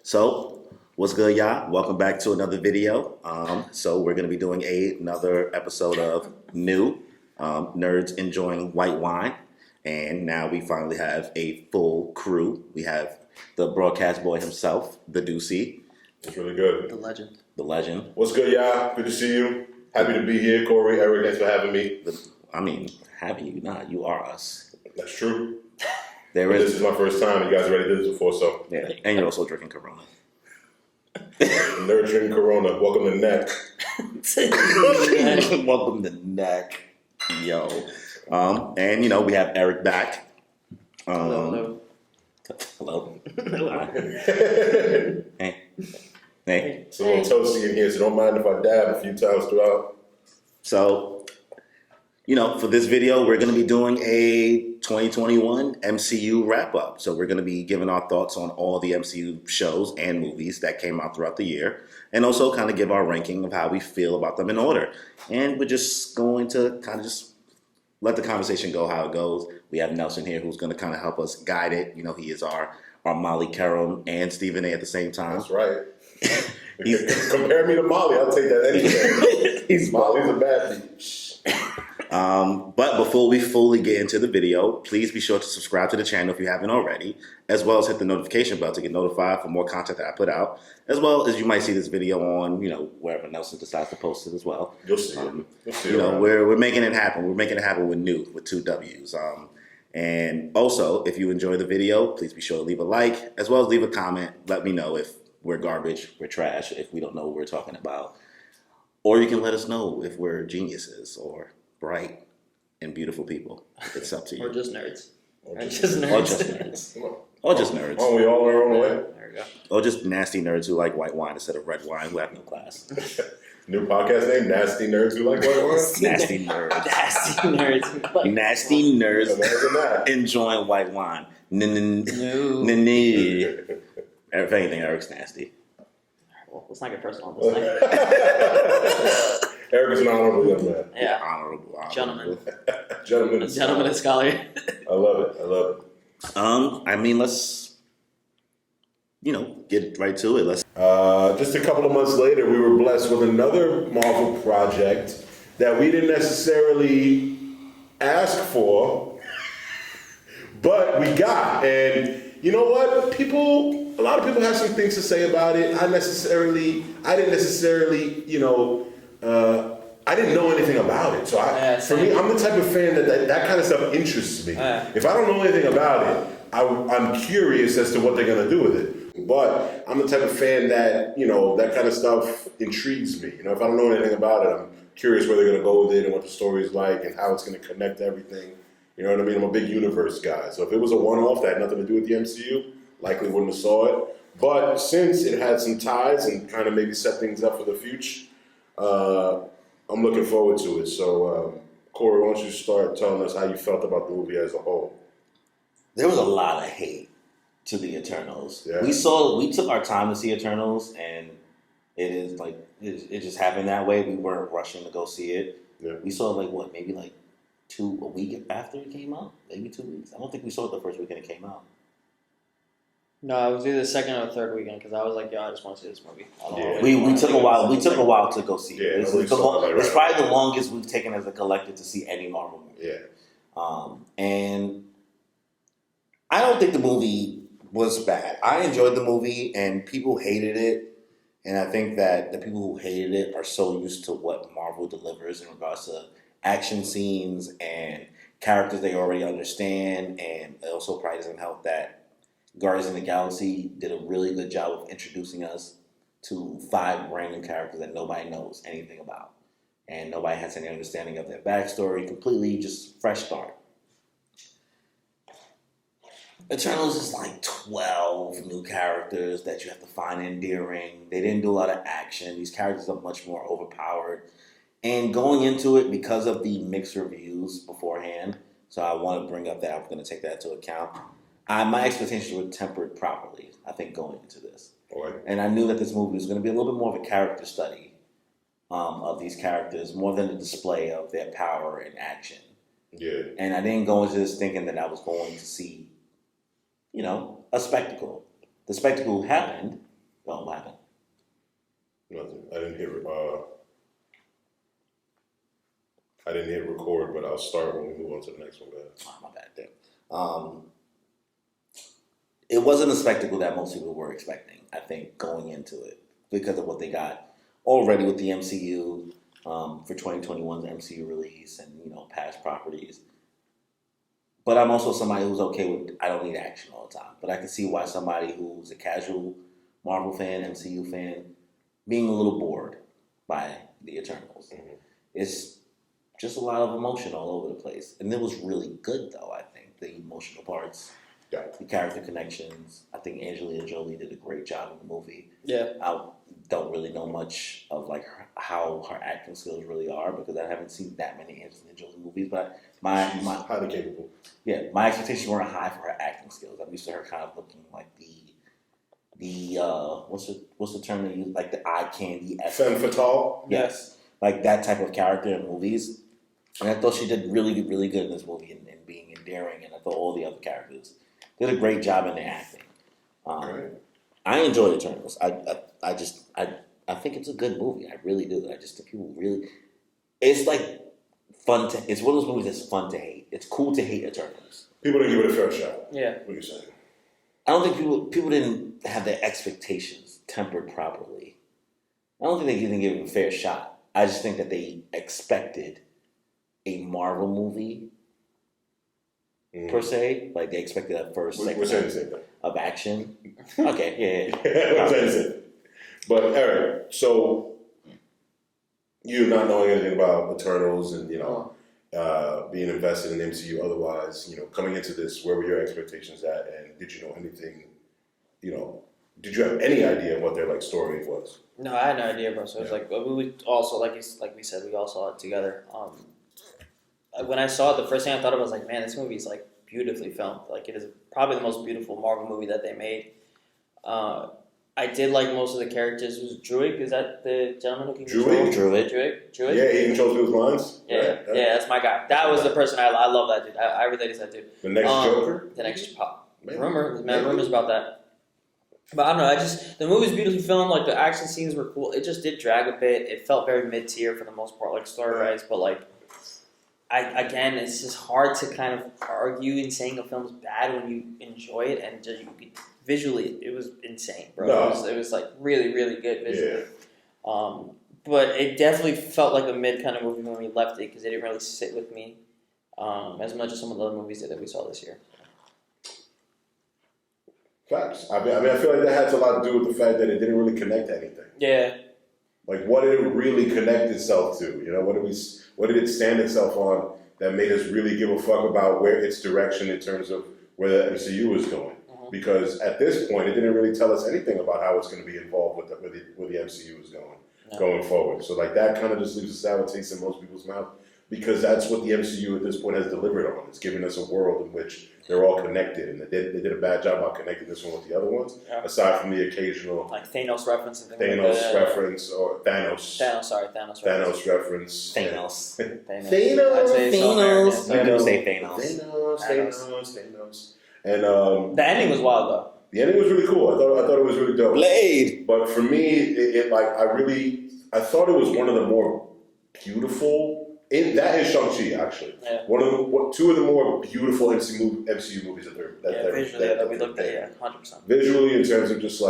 So, what's good, y'all? Welcome back to another video. So we're going to be doing another episode of New Nerds Enjoying White Wine. And now we finally have a full crew. We have the broadcast boy himself, the Deucey. It's really good. The legend. The legend. What's good, y'all? Good to see you. Happy to be here. Corey, Eric, thanks for having me. Happy you not. You are us. That's true. This is my first time. You guys already did this before, so. Yeah, and you're also drinking Corona. Nurturing Corona. Welcome to Neck. Welcome to Neck. Yo. And, we have Eric back. Hello. Hello. Hey. It's a little toasty in here, so don't mind if I dab a few times throughout. So, for this video, we're going to be doing a 2021 MCU wrap-up. So we're going to be giving our thoughts on all the MCU shows and movies that came out throughout the year, and also kind of give our ranking of how we feel about them in order. And we're just going to kind of just let the conversation go how it goes. We have Nelson here who's going to kind of help us guide it. He is our Molly Carroll and Stephen A. at the same time. That's right. Compare me to Molly, I'll take that anyway. Molly's a bad bitch. But before we fully get into the video, please be sure to subscribe to the channel if you haven't already, as well as hit the notification bell to get notified for more content that I put out, as well as you might see this video on, wherever Nelson decides to post it as well. You'll see it. You'll see it. We're making it happen. We're making it happen with 2 W's. And also, if you enjoy the video, please be sure to leave a like, as well as leave a comment. Let me know if we're garbage, we're trash, if we don't know what we're talking about. Or you can let us know if we're geniuses or bright and beautiful people. It's up to you. Or just nerds. Or just nerds. Or just nerds. Oh, we all in our own way. There we go. Or just nasty nerds who like white wine instead of red wine who have no class. New podcast name, Nasty Nerds Who Like White Wine? Nasty nerds. Nasty nerds. Nasty nerds Imagine that. enjoying white wine. No. If anything, Eric's nasty. Well, let's not get personal on this thing. Eric is an honorable young man. Yeah. Honorable. Gentleman. Gentleman and scholar. I love it. Let's, get right to it. Let's. Just a couple of months later, we were blessed with another Marvel project that we didn't necessarily ask for, but we got. And you know what? A lot of people have some things to say about it. I didn't necessarily, I didn't know anything about it. So for me, I'm the type of fan that kind of stuff interests me. If I don't know anything about it, I'm curious as to what they're going to do with it. But I'm the type of fan that, that kind of stuff intrigues me. If I don't know anything about it, I'm curious where they're going to go with it and what the story's like and how it's going to connect to everything. You know what I mean? I'm a big universe guy. So if it was a one-off that had nothing to do with the MCU, likely wouldn't have saw it. But since it had some ties and kind of maybe set things up for the future, I'm looking forward to it. So, Corey, why don't you start telling us how you felt about the movie as a whole? There was a lot of hate to the Eternals. Yeah. We took our time to see Eternals, and it just happened that way. We weren't rushing to go see it. Yeah. We saw maybe a week after it came out, maybe 2 weeks. I don't think we saw it the first weekend it came out. No, it was either the second or third weekend because I was like, I just want to see this movie. We took a while. We took a while to go see it. Yeah, It's probably the longest we've taken as a collective to see any Marvel movie. Yeah. And I don't think the movie was bad. I enjoyed the movie, and people hated it. And I think that the people who hated it are so used to what Marvel delivers in regards to action scenes and characters they already understand. And it also probably doesn't help that Guardians of the Galaxy did a really good job of introducing us to 5 brand new characters that nobody knows anything about. And nobody has any understanding of their backstory. Completely just fresh start. Eternals is 12 new characters that you have to find endearing. They didn't do a lot of action. These characters are much more overpowered. And going into it, because of the mixed reviews beforehand, so I want to bring up that I'm going to take that into account. My expectations were tempered properly, I think, going into this. Okay. And I knew that this movie was going to be a little bit more of a character study of these characters, more than a display of their power and action. Yeah. And I didn't go into this thinking that I was going to see, a spectacle. The spectacle happened, Oh, what happened? Nothing. I didn't hit record, but I'll start when we move on to the next one, guys. Oh, my bad. Damn. It wasn't a spectacle that most people were expecting, I think, going into it because of what they got already with the MCU for 2021's MCU release and, past properties. But I'm also somebody who's okay with, I don't need action all the time. But I can see why somebody who's a casual Marvel fan, MCU fan, being a little bored by the Eternals. Mm-hmm. It's just a lot of emotion all over the place. And it was really good, though, I think, the emotional parts. Yeah. The character connections. I think Angelina Jolie did a great job in the movie. Yeah. I don't really know much of how her acting skills really are because I haven't seen that many Angelina Jolie movies. But She's highly capable. Yeah, my expectations weren't high for her acting skills. I'm used to her kind of looking like the what's the term they use, like the eye candy. Femme fatale. Yes, like that type of character in movies. And I thought she did really good in this movie and being endearing. And I thought all the other characters did a great job in their acting. Right. I enjoy Eternals. I think it's a good movie. I really do. I just think people really. It's like fun to. It's one of those movies that's fun to hate. It's cool to hate Eternals. People didn't give it a fair shot. Yeah. What are you saying? I don't think people didn't have their expectations tempered properly. I don't think they didn't give it a fair shot. I just think that they expected a Marvel movie per se. Like they expected a first segment of action. Okay, yeah. We're saying the same thing. But Eric, so you not knowing anything about Eternals and being invested in MCU, otherwise, coming into this, where were your expectations at, and did you know anything? Did you have any idea what their story was? No, I had no idea, bro. So it was we also like we said, we all saw it together. When I saw it, the first thing I thought of was man, this movie is beautifully filmed. It is probably the most beautiful Marvel movie that they made. I did like most of the characters. Was Druid? Is that the gentleman who can control? Druid. Yeah, he controls people's minds. Yeah, right? Yeah, that's my guy. That was the person I love. That dude. I related to that dude. The next Joker. The next pop. Rumors about that. But I don't know. The movie was beautifully filmed. The action scenes were cool. It just did drag a bit. It felt very mid tier for the most part, story-wise. But again, it's just hard to kind of argue in saying a film's bad when you enjoy it and just visually, it was insane, bro. No. It was really, really good visually. Yeah. But it definitely felt like a mid kind of movie when we left it because it didn't really sit with me as much as some of the other movies that we saw this year. Facts. I feel like that has a lot to do with the fact that it didn't really connect to anything. Yeah. What did it really connect itself to? What did it stand itself on that made us really give a fuck about where its direction in terms of where the MCU is going? Mm-hmm. Because at this point, it didn't really tell us anything about how it's going to be involved with where the MCU is going forward. So that kind of just leaves a sour taste in most people's mouth because that's what the MCU at this point has delivered on. It's given us a world in which they're all connected, and they did a bad job about connecting this one with the other ones. Yeah. Aside from the occasional Thanos reference and things Thanos reference or Thanos. Thanos reference. Thanos. I'd say Thanos. So You do say Thanos. Thanos. And the ending was wild though. the ending was really cool. I thought it was really dope. Blade. But for me, I thought it was one of the more beautiful. That is Shang-Chi, actually. Yeah. Two of the more beautiful MCU movies that we looked at, 100%. Visually, in terms of just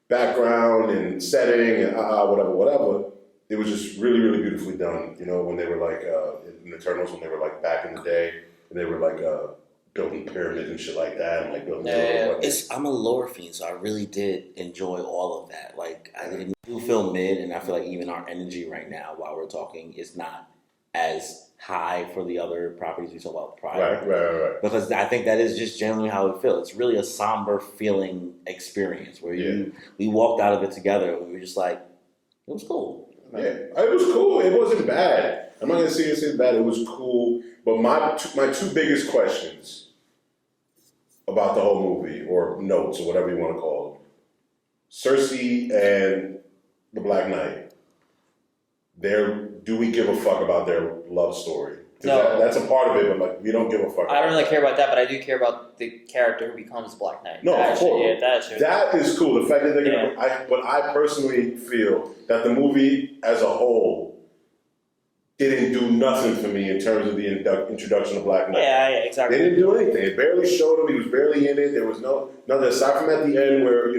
background and setting and whatever, it was just really, really beautifully done. When they were in Eternals, when they were back in the day, and they were building pyramids and shit like that, and building. I'm a lore fiend, so I really did enjoy all of that. I didn't feel mid, and I feel like even our energy right now, while we're talking, is not as high for the other properties we saw about prior. Right. Because I think that is just generally how it feels. It's really a somber feeling experience where we walked out of it together and we were just it was cool. Yeah, it was cool. It wasn't bad. I'm not gonna say it's bad. It was cool. But my two biggest questions about the whole movie, or notes, or whatever you want to call them, Cersei and the Black Knight. Do we give a fuck about their love story? No. That's a part of it, but like we don't give a fuck. I don't really care about that, but I do care about the character who becomes Black Knight. No, of course. That is cool. The fact that they're gonna, but I personally feel that the movie as a whole didn't do nothing for me in terms of the introduction of Black Knight. Yeah, exactly. They didn't do anything. It barely showed him. He was barely in it. There was nothing aside from at the end where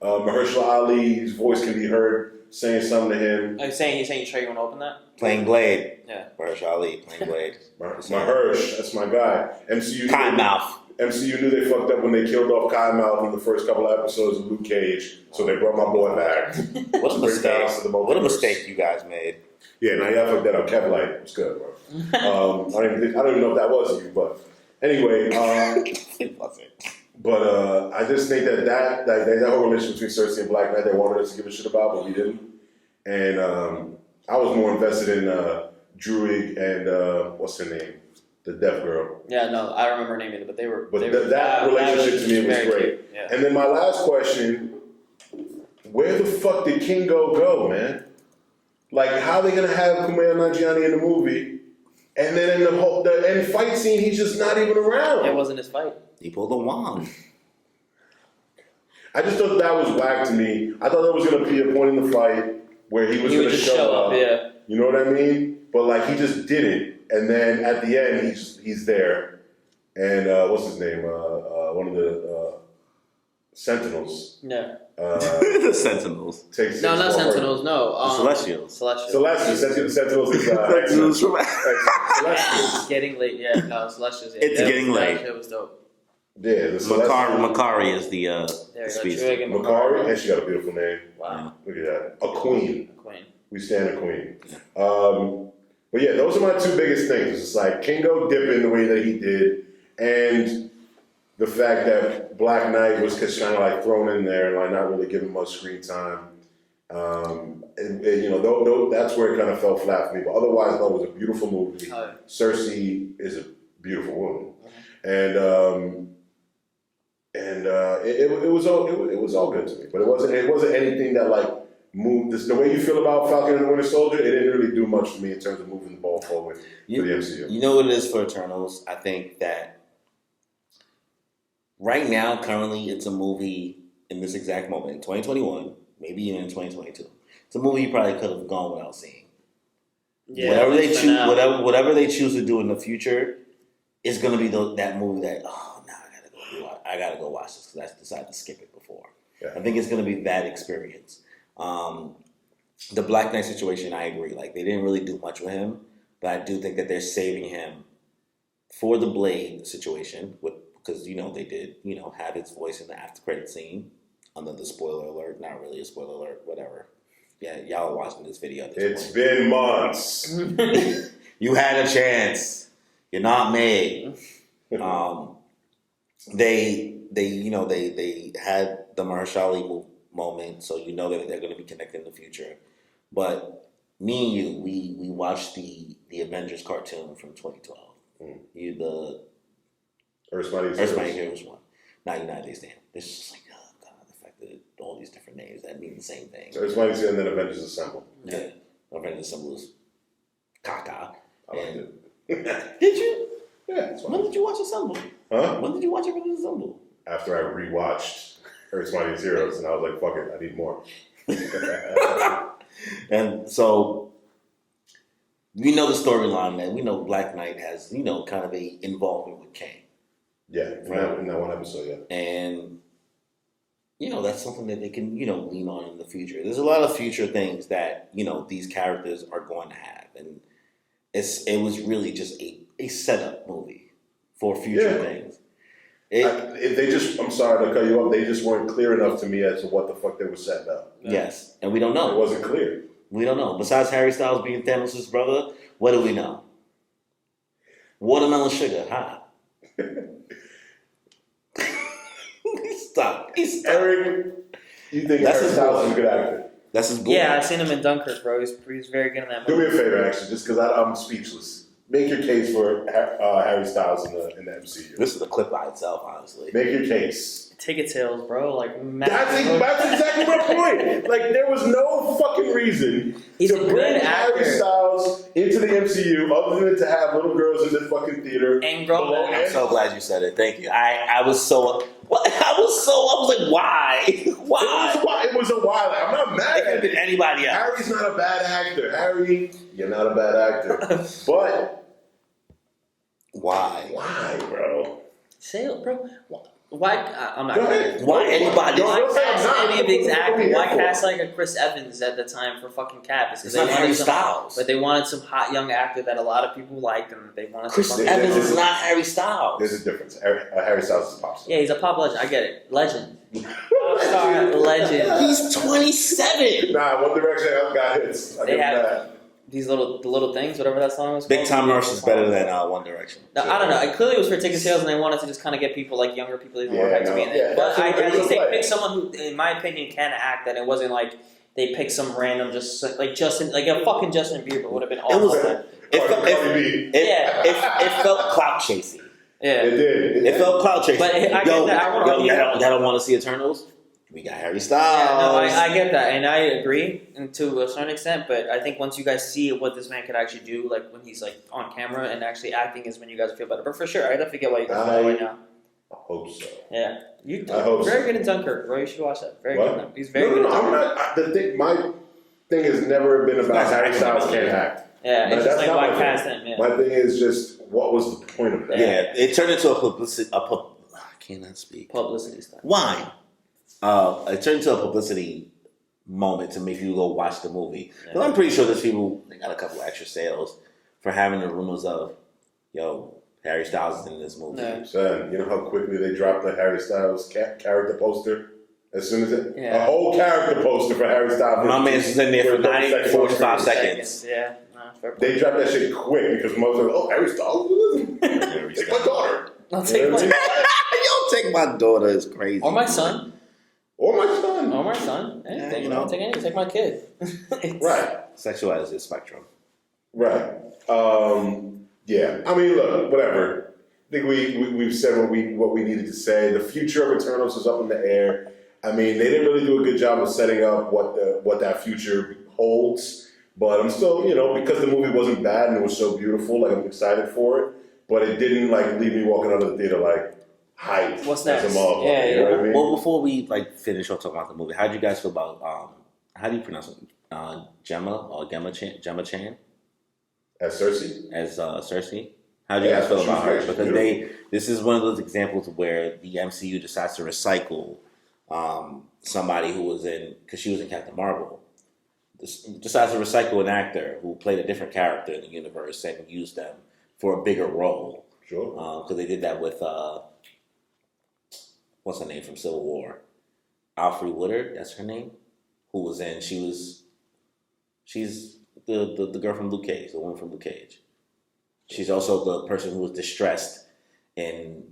Mahershala Ali's voice can be heard saying something to him. He's saying, you sure you want to open that? Playing Blade. Yeah. Mahershala Ali playing Blade. Mahersh, that's my guy. Mouth. MCU knew they fucked up when they killed off Mouth in the first couple of episodes of Luke Cage, so they brought my boy back. What a mistake! What a mistake you guys made. Yeah, now y'all fucked that up. Kevlight, it's good, bro. I don't even know if that was you, but anyway. It wasn't. But I just think that whole relationship between Cersei and Black Knight, they wanted us to give a shit about, but we didn't. And I was more invested in Druig and what's her name, the deaf girl. Yeah, no, I don't remember her name either, but they were. That relationship to me was great. Yeah. And then my last question: where the fuck did Kingo go, man? Like, how are they gonna have Kumail Nanjiani in the movie, and then in the end fight scene, he's just not even around? It wasn't his fight. He pulled a wand. I just thought that was whack to me. I thought there was gonna be a point in the fight where he was gonna show up. Yeah. You know what I mean? But like, he just didn't. And then at the end, he's there. And what's his name? One of the Sentinels. No. The Sentinels. Not Sentinels. No. The Celestials. Celestials. Sentinels is Sentinels from It's getting late. Yeah. No, Celestials. Yeah. It's getting late. That was dope. Yeah, the Makari is the speedster. Makari, and she got a beautiful name. Wow. Look at that. A queen. A queen. We stand a queen. But yeah, those are my two biggest things. It's like Kingo dipping the way that he did, and the fact that Black Knight was just kind of like thrown in there and like not really given much screen time. That's where it kind of fell flat for me. But otherwise, I thought it was a beautiful movie. Oh, yeah. Cersei is a beautiful woman, it was all good to me. But it wasn't anything that like moved the way you feel about Falcon and the Winter Soldier. It didn't really do much for me in terms of moving the ball forward for the MCU. You know what it is for Eternals? I think that right now, currently, it's a movie in this exact moment in 2021, maybe even in 2022. It's a movie you probably could have gone without seeing. Yeah, whatever they choose to do in the future is going to be that movie that I gotta go watch this because I decided to skip it before. Yeah. I think it's going to be that experience. The Black Knight situation, I agree. Like, they didn't really do much with him, but I do think that they're saving him for the Blade situation because they did have his voice in the after credit scene. Another spoiler alert, not really a spoiler alert, whatever. Yeah, y'all are watching this video at this point. It's been months. You had a chance. You're not made. They had the Mahershala moment, so you know that they're going to be connected in the future. But me and you, we watched the Avengers cartoon from 2012. The Earth's Mighty Heroes one. Not United States Stand. It's just like, oh god, the fact that all these different names that mean the same thing. So Earth's Mighty Heroes and then Avengers Assemble. Yeah, Avengers Assemble is caca. I liked it. Did you? Yeah. When did you watch Assemble? Huh? When did you watch Avengers Assemble? After I rewatched Earth's Mighty Heroes, and I was like, fuck it, I need more. And so, we know the storyline, man. We know Black Knight has, kind of a involvement with Kang. Yeah, in that one episode, yeah. And, that's something that they can, lean on in the future. There's a lot of future things that, these characters are going to have. And it was really just a setup movie for future things. I'm sorry to cut you off, they just weren't clear enough to me as to what the fuck they were setting up. Yes, and we don't know. It wasn't clear. We don't know. Besides Harry Styles being Thanos' brother, what do we know? Watermelon sugar, huh? Stop. Eric, you think Harry Styles is a good actor? That's his boy. Yeah, I've seen him in Dunkirk, bro. He's very good in that movie. Do me a favor, actually, just because I'm speechless. Make your case for Harry Styles in the MCU. This is a clip by itself, honestly. Make your case. ticket sales, bro. Like, That's exactly my point. Like, there was no fucking reason He's a to good bring actor. Harry Styles into the MCU other than to have little girls in the fucking theater. And grown men. I'm so glad you said it. Thank you. I was like, why? It was a while. I'm not mad It could at have been anybody else. Harry's not a bad actor. Harry, you're not a bad actor. But Why? why, bro? Say it, bro. Why? I'm not. Go ahead. Why anybody? Why Don't say I'm cast not. any of these actors? Why What are we here cast like a Chris Evans at the time for fucking Cap? It's not Harry Styles. But they wanted some hot young actor that a lot of people liked, and they wanted. Chris some Evans There's is not Harry Styles. There's a difference. Harry Styles is a pop star. Yeah, he's a pop legend. I get it. Legend. Pop star legend. He's 27. Nah, One Direction got hits. I They give have- him that. These little things, whatever that song was called. Big Time Rush is better than One Direction. No, I don't know. It clearly was for ticket sales, and they wanted to just kind of get people like younger people even more Yeah, hyped to be in no, it. yeah, But that's at least they play. picked someone who, in my opinion, can act. And it wasn't like they picked some random just like Justin, like a fucking Justin Bieber would have been awesome. was- It Cardi felt, B. it felt clout chasing. Yeah. It did. It felt clout chasing. But I get that. I wanna argue that. y'all don't want to see Eternals? We got Harry Styles. Yeah, no, I get that, and I agree to a certain extent. But I think once you guys see what this man could actually do, like when he's like on camera and actually acting, is when you guys feel better. But for sure, I definitely get why you guys feel that right now. I hope so. Yeah, you I hope very so. good in Dunkirk, bro. You should watch that. Very What? good. He's very No, good. no, in I'm Dunkirk. not. My thing has never been about That's Harry acting Styles ability. can't act. Yeah, But it's just that's like not why my cast thing. him. Yeah. My thing is just, what was the point of that? Yeah, it turned into a publicity. I cannot speak. Publicity stuff. Why? It turned into a publicity moment to make you go watch the movie. Because I'm pretty sure there's people, they got a couple extra sales for having the rumors of, yo, Harry Styles is in this movie. Yeah. Son, you know how quickly they dropped the Harry Styles character poster? As soon as Yeah. a whole character poster for Harry Styles. My man's was in there for 30 seconds 45 on screen. seconds. Yeah. No, fair point. They dropped that shit quick because most of them, oh, Harry Styles? Harry Take my daughter. I'll take my Yo, take my daughter is crazy. or my son. Or my son. Or my son. Anything. you know. Take anything. Take my kid. Right. Sexuality is spectrum. Right. Yeah. I mean, look, whatever. I think we've said what we needed to say. The future of Eternals is up in the air. I mean, they didn't really do a good job of setting up what that future holds. But I'm still, because the movie wasn't bad and it was so beautiful, like I'm excited for it. But it didn't leave me walking out of the theater hyped. What's as next? a motherfucker, Yeah, you know what I mean? Well, before we finish or talk about the movie, how do you guys feel about how do you pronounce it? Gemma Chan As Cersei? as Cersei? How do you Yeah, guys feel she about was her? great. Because this is one of those examples where the MCU decides to recycle somebody who was because she was in Captain Marvel. Decides to recycle an actor who played a different character in the universe and use them for a bigger role. Sure. Because they did that with what's her name from Civil War? Alfre Woodard, that's her name. Who was in? She's the girl from Luke Cage, the woman from Luke Cage. She's also the person who was distressed in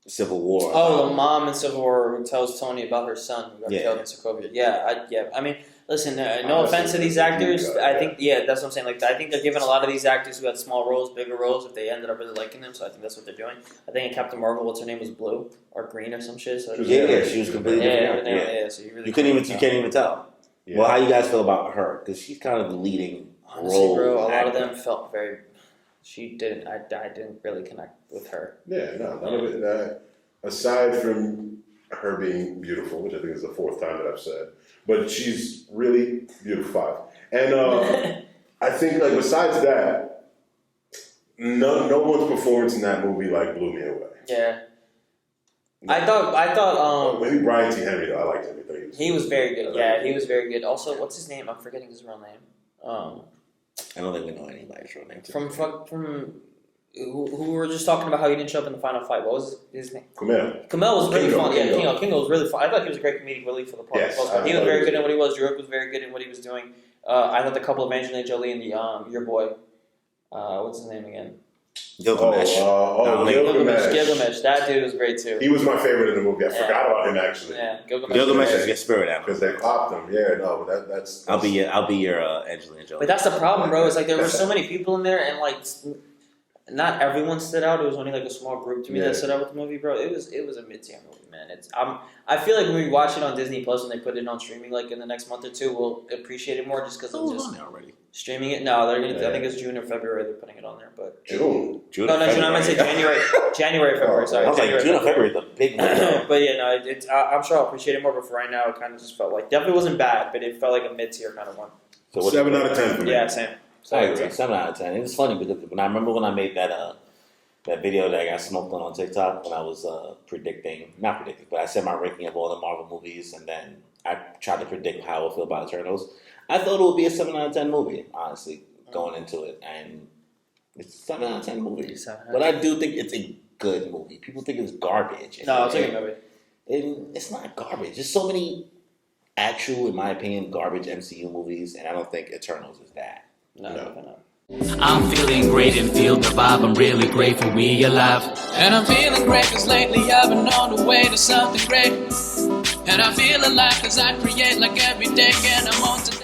Civil War. Oh, the mom in Civil War who tells Tony about her son who got Yeah. killed in Sokovia. Yeah. I mean, listen. No Honestly, offense to these that's a deep actors. cut, I yeah. think, that's what I'm saying. I think they're giving a lot of these actors who had small roles, bigger roles, if they ended up really liking them. So I think that's what they're doing. I think in Captain Marvel, what's her name was blue or green or some shit. So Yeah, she was completely different. Yeah. So you really You can't even tell. Yeah. Well, how you guys feel about her? Because she's kind of the leading honestly, role. bro, a lot of actor. them felt very. She didn't. I didn't really connect with her. Yeah, no, none of it. Aside from her being beautiful, which I think is the fourth time that I've said, but she's really beautiful. And I think, besides that, no one's performance in that movie blew me away. Yeah. I thought. Maybe Brian T. Henry though. I liked him. I thought He was very good. Yeah, he was very good. Also, what's his name? I'm forgetting his real name. I don't think we know anybody's real name. From who we were just talking about how he didn't show up in the final fight. What was his name? Kumail. Kumail was really Kingo, fun. Yeah, Kingo. Kingo was really fun. I thought he was a great comedic relief for the part. Yes, he was I thought very he good was. in what he was. Jorg was very good in what he was doing. I thought the couple of Angelina Jolie and the your boy, what's his name again? Gilgamesh. Gilgamesh. Gilgamesh. That dude was great too. He was my favorite in the movie. I Yeah. forgot about him actually. Yeah, Gilgamesh. Gilgamesh is your spirit animal. Because they popped him. Yeah, no, but that's I'll be your Angelina Jolie. But that's the problem, bro. Is there were so many people in there, and not everyone stood out. It was only like a small group to me Yeah. that stood out with the movie, bro. It was a mid-tier movie, man. I feel like when we watch it on Disney Plus when they put it on streaming like in the next month or two, we'll appreciate it more just because Oh, of it's on just there already. streaming it. No, they're gonna. Yeah. I think it's June or February they're putting it on there, but June. no, I meant to say January, February. Sorry, I was like, January, June or February is a big one. But yeah, no, I'm sure I'll appreciate it more. But for right now, it kind of just felt like definitely wasn't bad, but it felt like a mid-tier kind of one. So what 7 out of 10 for me. Yeah, same. I agree. 7 out of 10. It was funny because when I made that video that I got smoked on TikTok when I was not predicting, but I said my ranking of all the Marvel movies, and then I tried to predict how I feel about Eternals. I thought it would be a 7 out of 10 movie, honestly, going into it, and it's a 7 out of 10 movie. But I do think it's a good movie. People think it's garbage. No, it's a good movie. And it's not garbage. There's so many actual, in my opinion, garbage MCU movies, and I don't think Eternals is that. No, definitely not. I'm feeling great and feel the vibe. I'm really grateful we alive. And I'm feeling great cause lately I've been on the way to something great. And I feel alive cause I create like every day and I'm on today.